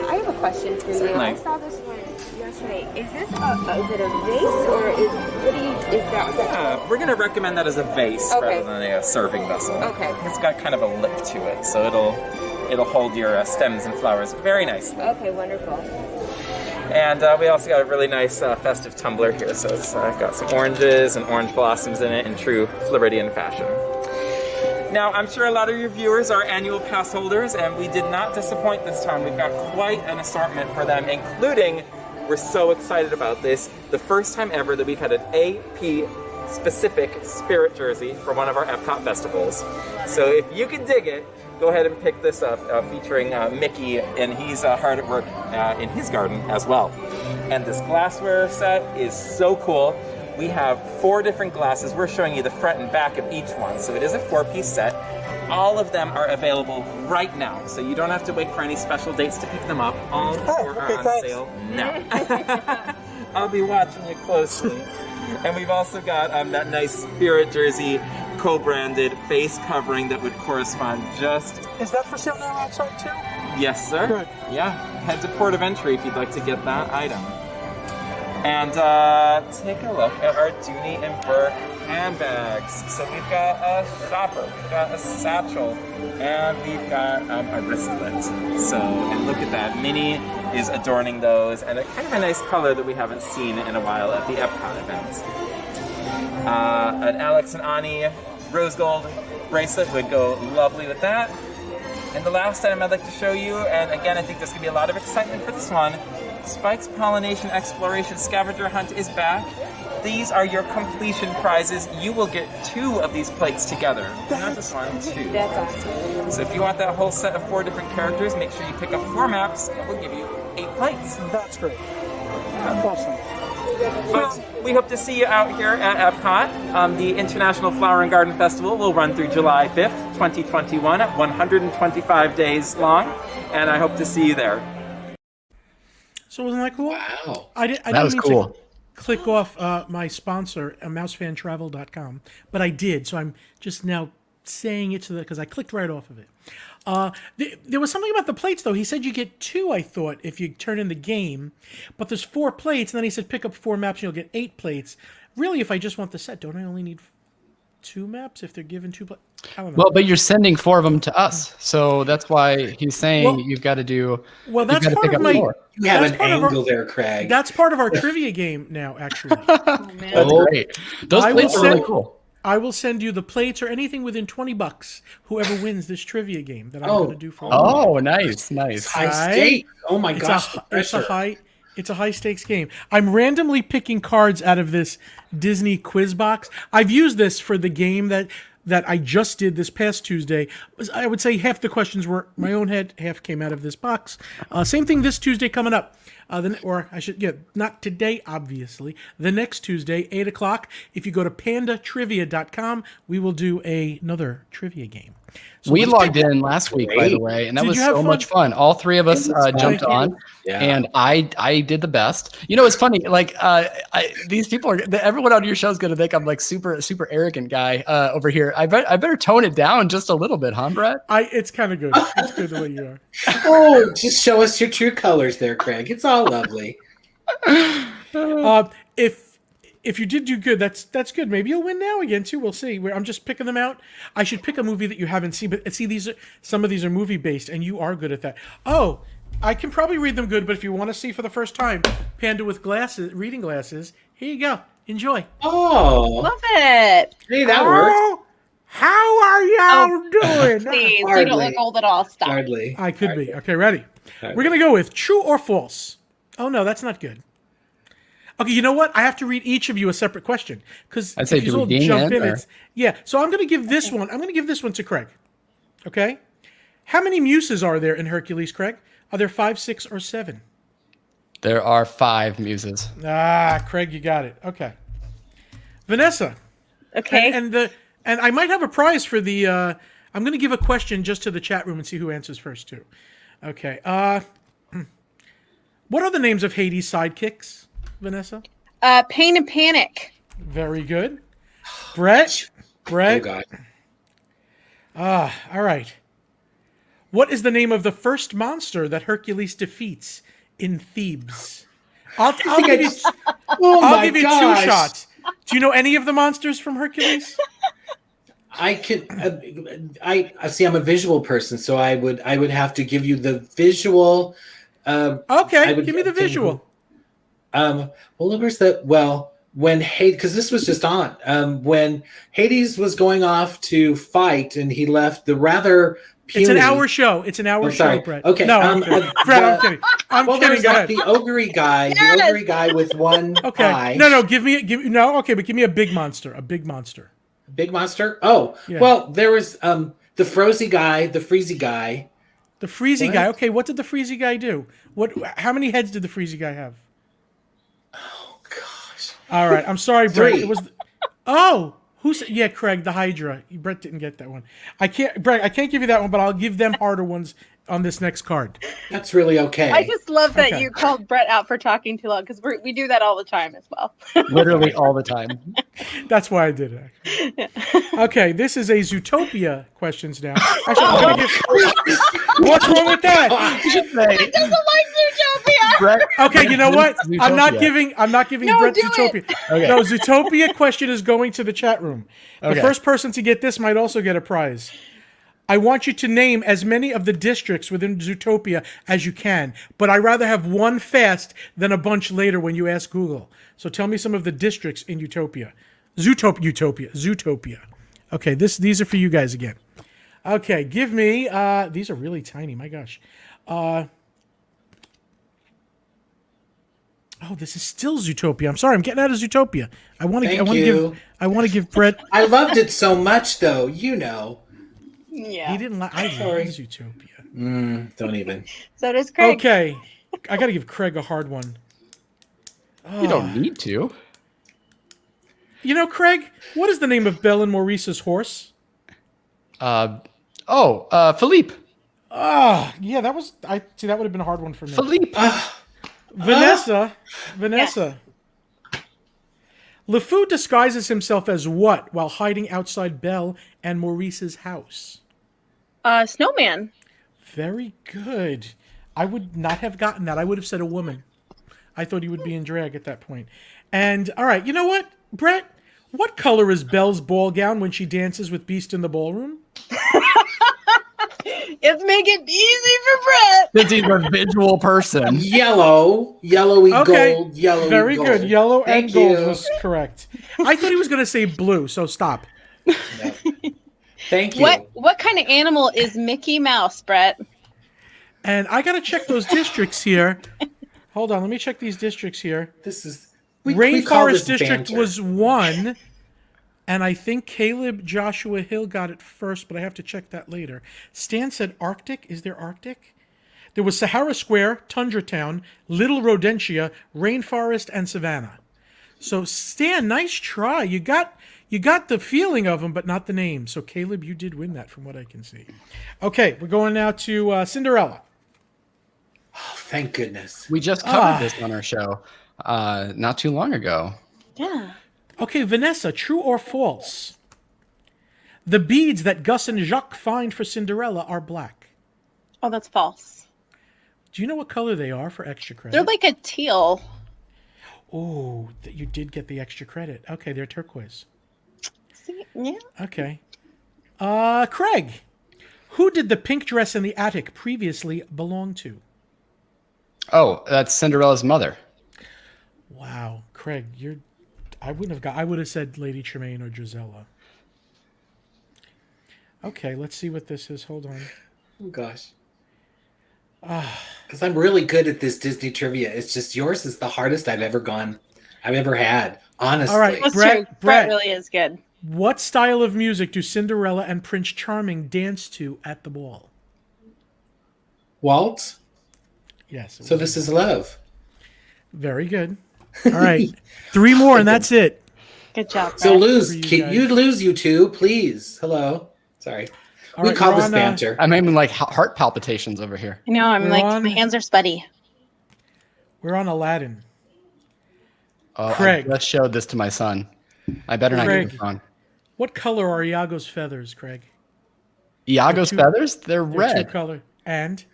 I have a question for you. Certainly. I saw this one yesterday. Is this is it a vase or is that? We're going to recommend that as a vase rather than a serving vessel. Okay. It's got kind of a lip to it, so it'll hold your stems and flowers very nicely. Okay, wonderful. And we also got a really nice festive tumbler here, so it's got some oranges and orange blossoms in it in true Floridian fashion. Now, I'm sure a lot of your viewers are annual pass holders, and we did not disappoint this time. We've got quite an assortment for them, including, we're so excited about this, the first time ever that we've had an AP-specific Spirit Jersey for one of our Epcot festivals. So if you can dig it, go ahead and pick this up, featuring Mickey, and he's hard at work in his garden as well. And this glassware set is so cool. We have 4 different glasses. We're showing you the front and back of each one. So it is a 4-piece set. All of them are available right now. So you don't have to wait for any special dates to pick them up. All 4 are on sale now. I'll be watching you closely. And we've also got that nice Spirit Jersey co-branded face covering that would correspond just... Is that for sale now outside too? Yes, sir. Good. Yeah. Head to Port of Entry if you'd like to get that item. And take a look at our Dooney and Burke handbags. So we've got a shopper, we've got a satchel, and we've got a wristlet. So, and look at that. Minnie is adorning those, and a kind of a nice color that we haven't seen in a while at the Epcot events. An Alex and Ani rose gold bracelet would go lovely with that. And the last item I'd like to show you, and again, I think there's going to be a lot of excitement for this one, Spike's Pollination Exploration Scavenger Hunt is back. These are your completion prizes. You will get 2 of these plates together. Not just 1, 2. That's awesome. So if you want that whole set of 4 different characters, make sure you pick up 4 maps. We'll give you 8 plates. That's great. Awesome. But we hope to see you out here at Epcot. The International Flower and Garden Festival will run through July 5th, 2021, 125 days long, and I hope to see you there. So wasn't that cool? Wow. I That was didn't mean cool. click off my sponsor, mousefantravel.com, but I did, so I'm just now saying it because I clicked right off of it. There was something about the plates, though. He said you get 2, I thought, if you turn in the game, but there's 4 plates, and then he said pick up 4 maps and you'll get 8 plates. Really, if I just want the set, don't I only need 2 maps if they're given 2 plates? I don't know. Well, but you're sending 4 of them to us, so that's why he's saying you've got to do. Well, that's part of my. You have an angle there, Craig. That's part of our trivia game now, actually. That's great. Those plates are really cool. I will send you the plates or anything within $20. Whoever wins this trivia game that I'm going to do for. Oh, nice. It's high stakes. Oh my gosh! It's a high stakes game. I'm randomly picking cards out of this Disney quiz box. I've used this for the game that I just did this past Tuesday. I would say half the questions were my own head, half came out of this box. Same thing this Tuesday coming up. Not today, obviously. The next Tuesday, 8 o'clock. If you go to pandatrivia.com, we will do another trivia game. So we logged in last week, by the way, and that was so much fun. All 3 of us jumped on, and I did the best. You know, it's funny. Like these people everyone on your show is going to think I'm like super arrogant guy over here. I better tone it down just a little bit, huh, Brett? It's kind of good. It's good the way you are. Oh, just show us your true colors there, Craig. It's all lovely. If you did do good, that's good. Maybe you'll win now again too. We'll see. I'm just picking them out. I should pick a movie that you haven't seen, but see, some of these are movie based, and you are good at that. Oh, I can probably read them good, but if you want to see for the first time, Panda with glasses, reading glasses, here you go. Enjoy. Oh, love it. Hey, that works. How are y'all doing? Please, you don't look old at all. Stop. Hardly. I could be. Okay, ready. We're gonna go with true or false. Oh no, that's not good. Okay, you know what? I have to read each of you a separate question because if you all jump in, So I'm going to give this one. I'm going to give this one to Craig. Okay. How many muses are there in Hercules, Craig? Are there 5, 6, or 7? There are 5 muses. Craig, you got it. Okay. Vanessa. Okay. And I might have a prize for the. I'm going to give a question just to the chat room and see who answers first too. Okay. What are the names of Hades' sidekicks? Vanessa? Pain and Panic. Very good. Brett? Oh, God. All right. What is the name of the first monster that Hercules defeats in Thebes? I'll give you 2 shots. Do you know any of the monsters from Hercules? I could. I see. I'm a visual person, so I would have to give you the visual. Okay, give me the visual. When Hades, because this was just on, when Hades was going off to fight and he left the rather puny... It's an hour show. It's an hour show, Brett. Okay. No, I'm kidding. Brett, I'm kidding. There was the ogre guy, the ogre guy with one eye. No, give me a big monster. A big monster. Big monster? Oh, yeah. Well, there was the Frozy guy, the Freezy guy. The Freezy guy. Okay, what did the Freezy guy do? How many heads did the Freezy guy have? All right, I'm sorry, Brett. 3. It was. Craig, the Hydra. Brett didn't get that one. Brett, I can't give you that one, but I'll give them harder ones on this next card. That's really okay. I just love that you called Brett out for talking too long because we do that all the time as well. Literally all the time. That's why I did it. Actually. Yeah. Okay, this is a Zootopia questions now. Actually, I'm gonna give. What's wrong with that? Brett doesn't like Zootopia. Brett, okay, you know what? I'm not giving Brett Zootopia. Okay. No, Zootopia question is going to the chat room. The first person to get this might also get a prize. I want you to name as many of the districts within Zootopia as you can, but I'd rather have one fast than a bunch later when you ask Google. So tell me some of the districts in Utopia. Zootopia. Okay, these are for you guys again. Okay, give me, these are really tiny, my gosh. This is still Zootopia. I'm sorry, I'm getting out of Zootopia. I want to give Brett. I loved it so much, though. You know. Yeah. He didn't like. I love Zootopia. Don't even. So does Craig. Okay, I got to give Craig a hard one. You don't need to. You know, Craig, what is the name of Belle and Maurice's horse? Philippe. Yeah, that was. That would have been a hard one for me. Philippe. Vanessa. Yes. LeFou disguises himself as what while hiding outside Belle and Maurice's house? Snowman. Very good. I would not have gotten that. I would have said a woman. I thought he would be in drag at that point. And, all right, you know what, Brett? What color is Belle's ball gown when she dances with Beast in the ballroom? Let's make it easy for Brett. Since he's a visual person. Yellowy gold, yellowy very gold. Good. Yellow Thank and gold you. was correct. I thought he was going to say blue, so stop. No. Thank you. What kind of animal is Mickey Mouse, Brett? And I got to check those districts here. Hold on, let me check these districts here. This is Rainforest District was 1, and I think Caleb Joshua Hill got it first, but I have to check that later. Stan said Arctic. Is there Arctic? There was Sahara Square, Tundra Town, Little Rodentia, Rainforest, and Savannah. So Stan, nice try. You got the feeling of them, but not the name. So Caleb, you did win that from what I can see. Okay, we're going now to Cinderella. Oh, thank goodness. We just covered this on our show not too long ago. Yeah. Okay, Vanessa, true or false? The beads that Gus and Jacques find for Cinderella are black. Oh, that's false. Do you know what color they are for extra credit? They're like a teal. Oh, you did get the extra credit. Okay, they're turquoise. See? Yeah. Okay. Craig, who did the pink dress in the attic previously belong to? Oh, that's Cinderella's mother. Wow, Craig, I would have said Lady Tremaine or Drizella. Okay, let's see what this is. Hold on. Oh gosh. Because I'm really good at this Disney trivia. It's just yours is the hardest I've ever had. Honestly. All right, That's Brett, true. Brett really is good. What style of music do Cinderella and Prince Charming dance to at the ball? Waltz? Yes. So this is love. Very good. All right. 3 more, and that's it. Good job, Brett. So lose. You You lose, you two, please. Hello. Sorry. All We right, call we're this on, banter. I'm having like heart palpitations over here. I know. I'm We're like, on- my hands are sweaty. We're on Aladdin. Oh, Craig. I just showed this to my son. I better not Craig. get it wrong. What color are Iago's feathers, Craig? Iago's They're feathers? They're They're red. 2 color. And?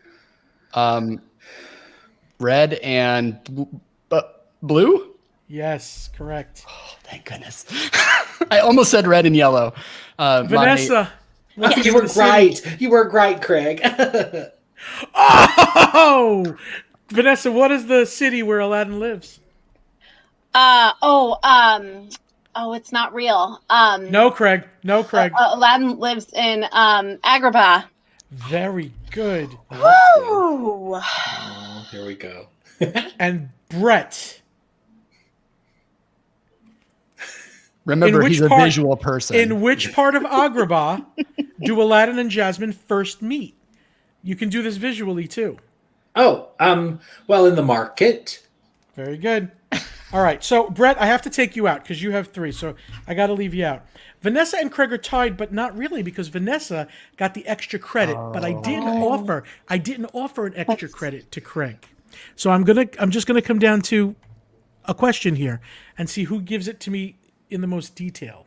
Red and blue? Yes, correct. Oh, thank goodness. I almost said red and yellow. Vanessa. You were right. You were right, Craig. Oh! Vanessa, what is the city where Aladdin lives? It's not real. No, Craig. No, Craig. Aladdin lives in Agrabah. Very good. Woo! Oh, here we go. And Brett. Remember, In which he's a part- visual person. In which part of Agrabah do Aladdin and Jasmine first meet? You can do this visually too. Oh, well, in the market. Very good. All right, so Brett, I have to take you out because you have 3, so I got to leave you out. Vanessa and Craig are tied, but not really because Vanessa got the extra credit, but I didn't offer an extra credit to Craig. So I'm just gonna come down to a question here and see who gives it to me in the most detail.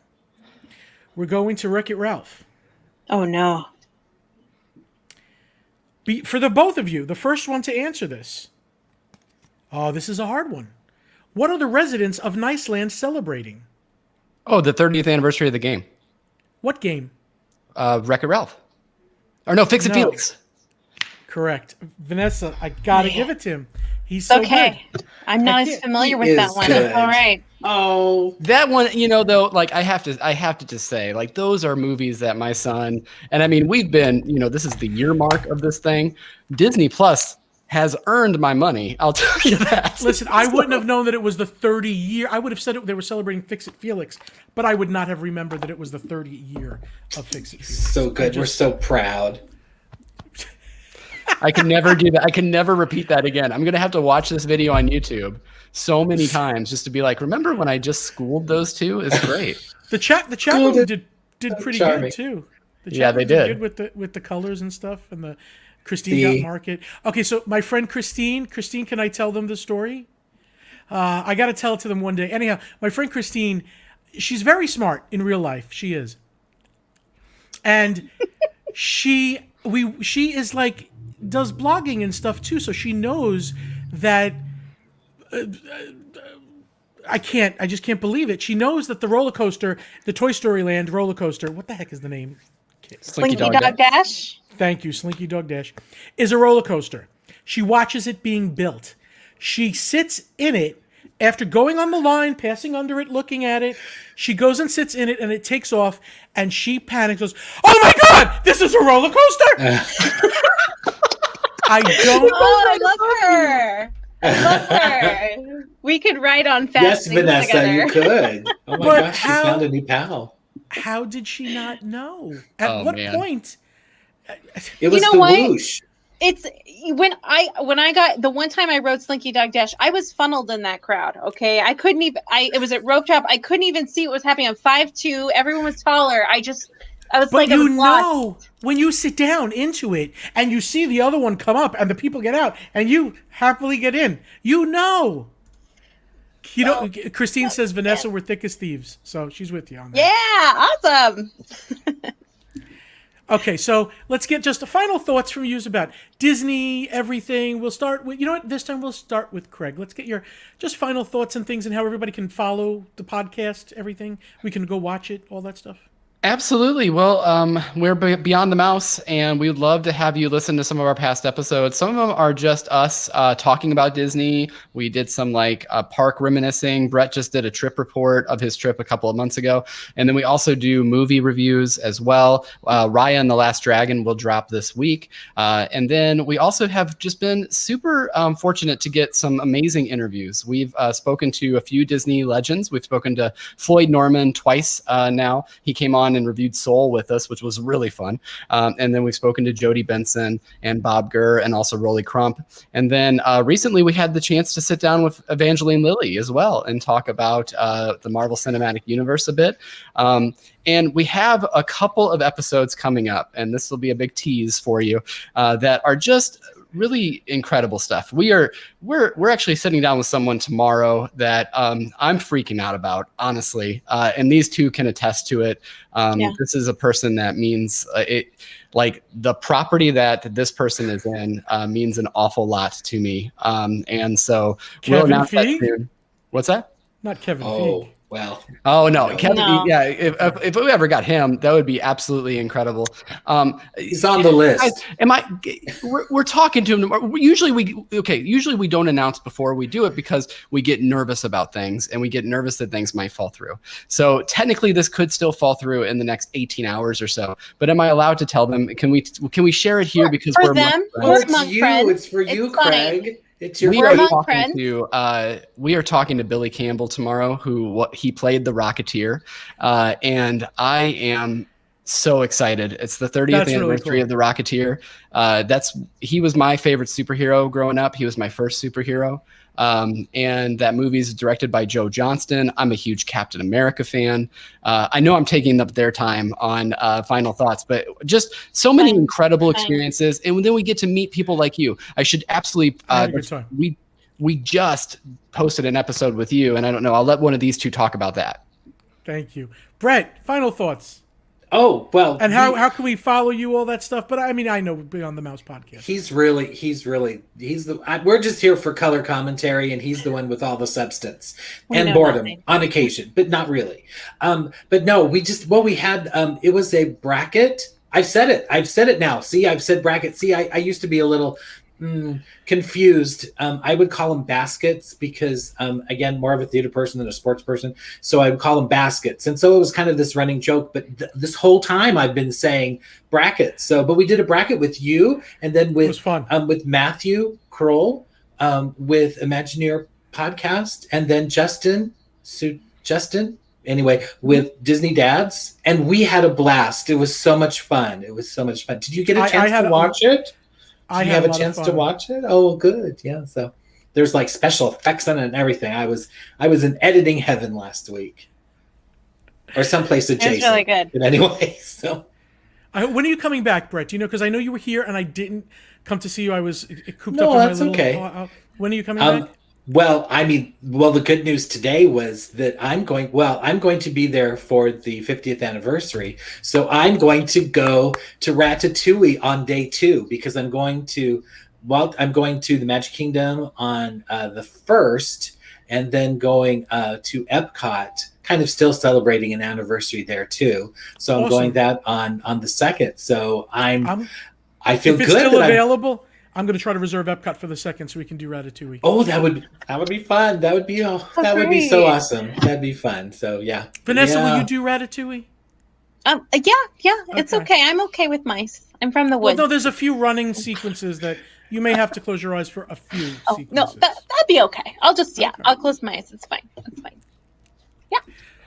We're going to Wreck-It Ralph. Oh no. For the both of you, the first one to answer this. Oh, this is a hard one. What are the residents of Niceland celebrating? Oh, the 30th anniversary of the game. What game? Wreck-It Ralph. Or no, Fix It No. Felix. Correct. Vanessa, I gotta give it to him. He's It's so okay. good. I'm not as can't- familiar he with that is one. good. All right. Oh, That one, though, like I have to just say, like those are movies that my son, and I mean, we've been, this is the year mark of this thing. Disney Plus has earned my money. I'll tell you that. Listen, I wouldn't have known that it was the 30 year. I would have said they were celebrating Fix It Felix, but I would not have remembered that it was the 30 year of Fix It Felix. so good. We're so proud. I can never do that. I can never repeat that again. I'm gonna have to watch this video on YouTube so many times just to be like, remember when I just schooled those two? It's great. The chat room did pretty Charming. good too. The chat Yeah, they room did. good with the colors and stuff, and the Christine got market. Okay, so my friend Christine, can I tell them the story? I got to tell it to them one day. Anyhow, my friend Christine, she's very smart in real life. She is. And she is like, does blogging and stuff too. So she knows that I just can't believe it. She knows that the roller coaster, the Toy Story Land roller coaster, what the heck is the name? Slinky Dog Dash. Thank you, Slinky Dog Dash, is a roller coaster. She watches it being built. She sits in it after going on the line, passing under it, looking at it. She goes and sits in it, and it takes off, and she panics, goes, "Oh my God, this is a roller coaster!" I don't. Oh, I love her. I love her. We could write on fast things Vanessa, together. you could. Oh my gosh, you found a new pal. How did she not know? At what point? It was the whoosh. It's when I got the one time I rode Slinky Dog Dash, I was funneled in that crowd. Okay, I couldn't even. It was at rope drop. I couldn't even see what was happening. I'm 5'2". Everyone was taller. I was but like, you know, when you sit down into it and you see the other one come up and the people get out and you happily get in, you know. You know, Christine says, Vanessa, we're thick as thieves. So she's with you on that. Yeah, awesome. Okay, so let's get just the final thoughts from you about Disney, everything. We'll start with, you know what, this time we'll start with Craig. Let's get your just final thoughts and things and how everybody can follow the podcast, everything. We can go watch it, all that stuff. Absolutely. Well, we're Beyond the Mouse, and we'd love to have you listen to some of our past episodes. Some of them are just us talking about Disney. We did some park reminiscing. Brett just did a trip report of his trip a couple of months ago. And then we also do movie reviews as well. Raya and the Last Dragon will drop this week. And then we also have just been super fortunate to get some amazing interviews. We've spoken to a few Disney legends. We've spoken to Floyd Norman twice now. He came on and reviewed Soul with us, which was really fun. And then we've spoken to Jodie Benson and Bob Gurr and also Rolly Crump. And then recently we had the chance to sit down with Evangeline Lilly as well and talk about the Marvel Cinematic Universe a bit. And we have a couple of episodes coming up, and this will be a big tease for you, that are just really incredible stuff. We're actually sitting down with someone tomorrow that I'm freaking out about, honestly. And these two can attest to it. This is a person that means it. Like the property that this person is in means an awful lot to me. And so we'll announce that soon. What's that? Not Kevin Feige. Well. Oh no, Kevin. No. Yeah, if we ever got him, that would be absolutely incredible. He's on the list. We're talking to him. Usually we don't announce before we do it because we get nervous about things and we get nervous that things might fall through. So technically, this could still fall through in the next 18 hours or so. But am I allowed to tell them? Can we share it here because we're them? It's for you, Craig. Funny. It's your we are talking to Billy Campbell tomorrow, he played the Rocketeer, and I am so excited. It's the 30th anniversary of the Rocketeer. He was my favorite superhero growing up. He was my first superhero. And that movie is directed by Joe Johnston. I'm a huge Captain America fan. I know I'm taking up their time on final thoughts, but just so many incredible experiences. And then we get to meet people like you. I should absolutely, we just posted an episode with you, and I don't know, I'll let one of these two talk about that. Thank you. Brett, final thoughts. Oh, well. And how can we follow you, all that stuff? But I mean, I know Beyond the Mouse podcast. We're just here for color commentary, and he's the one with all the substance and boredom on occasion, but not really. But no, we had, it was a bracket. I've said it now. See, I've said bracket. See, I used to be a little confused. I would call them baskets because, again, more of a theater person than a sports person. So I would call them baskets. And so it was kind of this running joke. But this whole time I've been saying brackets. But we did a bracket with you and then with Matthew Kroll, with Imagineer Podcast, and then Justin, anyway, with Disney Dads. And we had a blast. It was so much fun. Did you get a chance to watch it? Did you have a chance to watch it? Oh, good. Yeah. So there's special effects on it and everything. I was in editing heaven last week, or someplace adjacent. It's really good. But anyway, so when are you coming back, Brett? Do you know? Because I know you were here and I didn't come to see you. I was cooped up. No, that's okay. When are you coming back? Well, I mean, the good news today was that I'm going to be there for the 50th anniversary. So I'm going to go to Ratatouille on day 2 because I'm going to the Magic Kingdom on the 1st, and then going to Epcot, kind of still celebrating an anniversary there too. So I'm going that on the 2nd. So I feel if it's good still available. I'm going to try to reserve Epcot for the 2nd so we can do Ratatouille. Oh, that would be fun. That would be would be so awesome. That'd be fun. So yeah. Vanessa, will you do Ratatouille? Yeah, it's okay. I'm okay with mice. I'm from the woods. Well, no, there's a few running sequences that you may have to close your eyes for a few sequences. No, that'd be okay. I'll just I'll close my eyes. It's fine. It's fine. Yeah.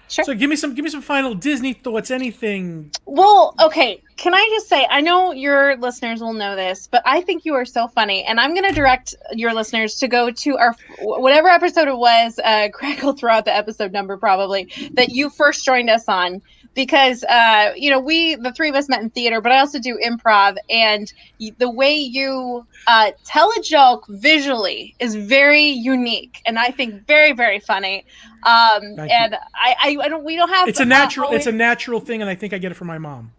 Sure. So give me some final Disney thoughts, anything. Well, okay. Can I just say, I know your listeners will know this, but I think you are so funny, and I'm going to direct your listeners to go to our whatever episode it was. Craig will throw out the episode number probably that you first joined us on, because the three of us met in theater, but I also do improv, and the way you tell a joke visually is very unique, and I think very, very funny. And we don't have. It's a natural thing, and I think I get it from my mom.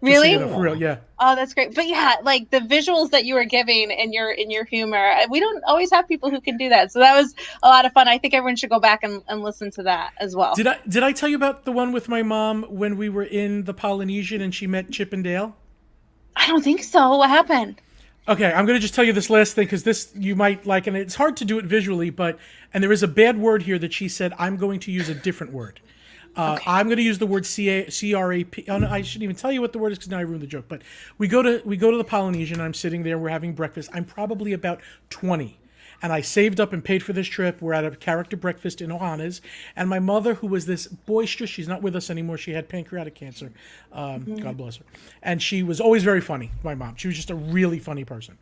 Really? For real, yeah. Oh, that's great. But yeah, like the visuals that you were giving and your humor, we don't always have people who can do that. So that was a lot of fun. I think everyone should go back and listen to that as well. Did I tell you about the one with my mom when we were in the Polynesian and she met Chip and Dale? I don't think so. What happened? Okay, I'm going to just tell you this last thing because this you might like, and it's hard to do it visually, and there is a bad word here that she said. I'm going to use a different word. Okay. I'm going to use the word CRAP. Oh, no, I shouldn't even tell you what the word is because now I ruined the joke. But we go to the Polynesian. I'm sitting there. We're having breakfast. I'm probably about 20. And I saved up and paid for this trip. We're at a character breakfast in Ohana's. And my mother, who was this boisterous, she's not with us anymore. She had pancreatic cancer. God bless her. And she was always very funny, my mom. She was just a really funny person.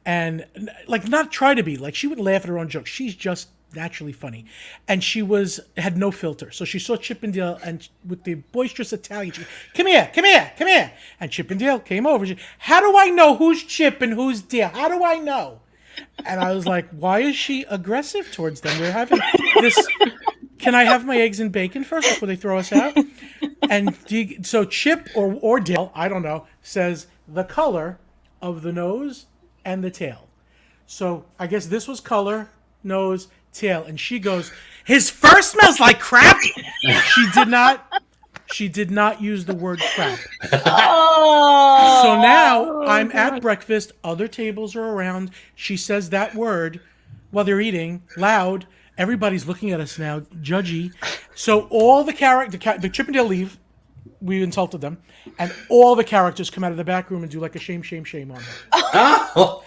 And like, not try to be. Like, she would laugh at her own jokes. She's just naturally funny, and she had no filter. So she saw Chip and Dale, and with the boisterous Italian, she, come here, and Chip and Dale came over. How do I know who's Chip and who's Dale? How do I know? And I was like, why is she aggressive towards them? We're having this. Can I have my eggs and bacon first before they throw us out? And so Chip or Dale, I don't know, says the color of the nose and the tail. So I guess this was color, nose, tail, and she goes, his fur smells like crap. She did not use the word crap. Oh. So now I'm at breakfast, other tables are around, she says that word while they're eating loud. Everybody's looking at us now, judgy. So all the Chip and Dale leave, we insulted them, and all the characters come out of the back room and do like a shame on them.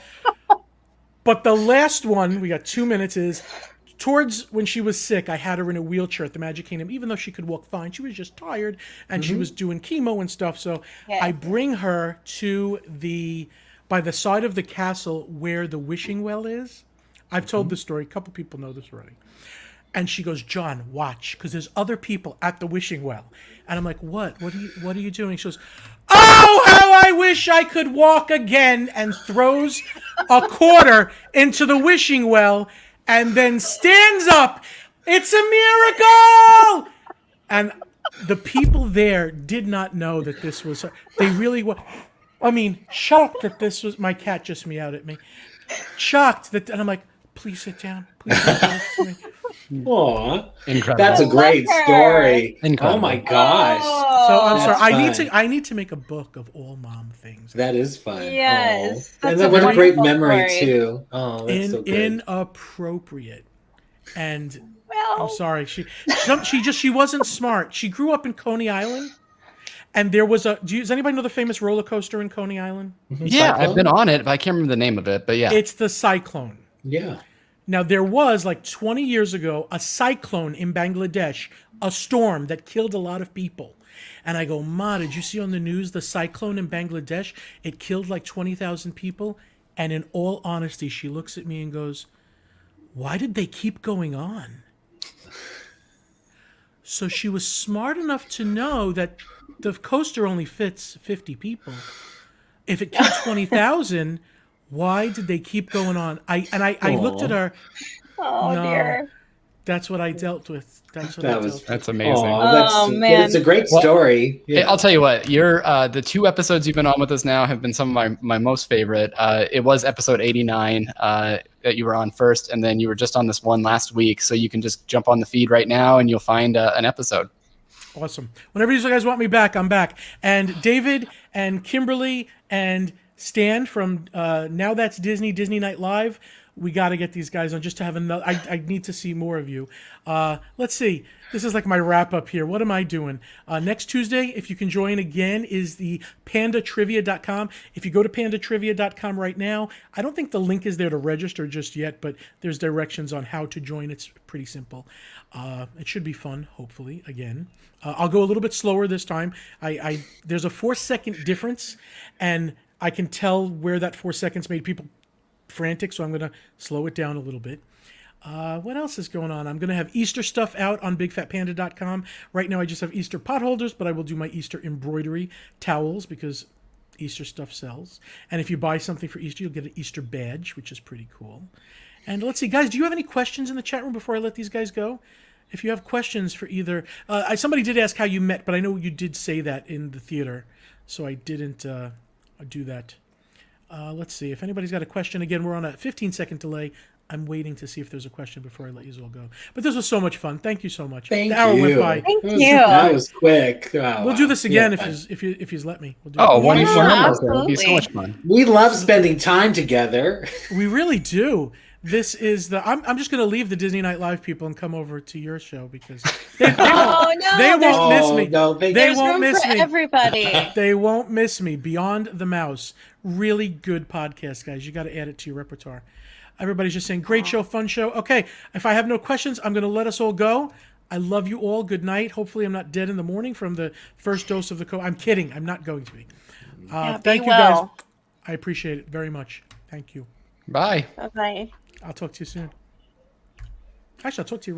But the last one, we got 2 minutes, is towards when she was sick. I had her in a wheelchair at the Magic Kingdom, even though she could walk fine. She was just tired, and she was doing chemo and stuff. So I bring her to by the side of the castle where the wishing well is. I've told this story. A couple people know this already. And she goes, John, watch, because there's other people at the wishing well. And I'm like, what? What are you doing? She goes, oh, how I wish I could walk again, and throws a quarter into the wishing well and then stands up. It's a miracle! And the people there did not know that this was her. They really were. I mean, shocked that this was. My cat just meowed at me. Shocked that, and I'm like, please sit down. Please sit down. Aw, incredible! That's a great story. Incredible. Oh my gosh! So I'm sorry. Fun. I need to make a book of all mom things. That is fun. Yes, and then what a great memory too. Oh, that's so good. Inappropriate. And I'm sorry. She wasn't smart. She grew up in Coney Island. And there was does anybody know the famous roller coaster in Coney Island? Yeah, Cyclone? I've been on it, but I can't remember the name of it. But yeah. It's the Cyclone. Yeah. Now, there was, like 20 years ago, a cyclone in Bangladesh, a storm that killed a lot of people. And I go, Ma, did you see on the news the cyclone in Bangladesh? It killed like 20,000 people. And in all honesty, she looks at me and goes, why did they keep going on? So she was smart enough to know that the coaster only fits 50 people. If it killed 20,000, why did they keep going on? I looked at her, Oh No. dear. That's what I dealt with. That's amazing. Oh, man. It's a great story. Hey, I'll tell you what, you're the 2 episodes you've been on with us now have been some of my most favorite. It was episode 89 that you were on first, and then you were just on this one last week. So you can just jump on the feed right now and you'll find an episode. Awesome. Whenever you guys want me back, I'm back. And David and Kimberly and Stan from Now That's Disney Night Live, we got to get these guys on just to have another. I need to see more of you. Let's see. This is like my wrap up here. What am I doing? Next Tuesday, if you can join again, is the pandatrivia.com. If you go to pandatrivia.com right now, I don't think the link is there to register just yet, but there's directions on how to join. It's pretty simple. It should be fun, hopefully, again. I'll go a little bit slower this time. There's a 4-second difference, and I can tell where that 4 seconds made people frantic, so I'm going to slow it down a little bit. What else is going on? I'm going to have Easter stuff out on bigfatpanda.com. Right now I just have Easter potholders, but I will do my Easter embroidery towels because Easter stuff sells. And if you buy something for Easter, you'll get an Easter badge, which is pretty cool. And let's see, guys, do you have any questions in the chat room before I let these guys go? If you have questions for either... somebody did ask how you met, but I know you did say that in the theater, so I didn't do that. Let's see. If anybody's got a question, again, we're on a 15-second delay. I'm waiting to see if there's a question before I let you all go. But this was so much fun. Thank you so much. Thank the hour you. went by. Thank you. That was quick. Oh, We'll do this again Yeah. if you let me. We'll do Oh, it. one more. It'll absolutely. be so much fun. We love spending time together. We really do. This is the. I'm just going to leave the Disney Night Live people and come over to your show because they won't miss me. No, They won't miss me. Everybody. They won't miss me. Beyond the Mouse, really good podcast, guys. You got to add it to your repertoire. Everybody's just saying, great show, fun show. Okay, if I have no questions, I'm going to let us all go. I love you all. Good night. Hopefully, I'm not dead in the morning from the first dose of the COVID. I'm kidding. I'm not going to be. Thank you, guys. I appreciate it very much. Thank you. Bye. Bye-bye. I'll talk to you soon. Actually, I'll talk to you right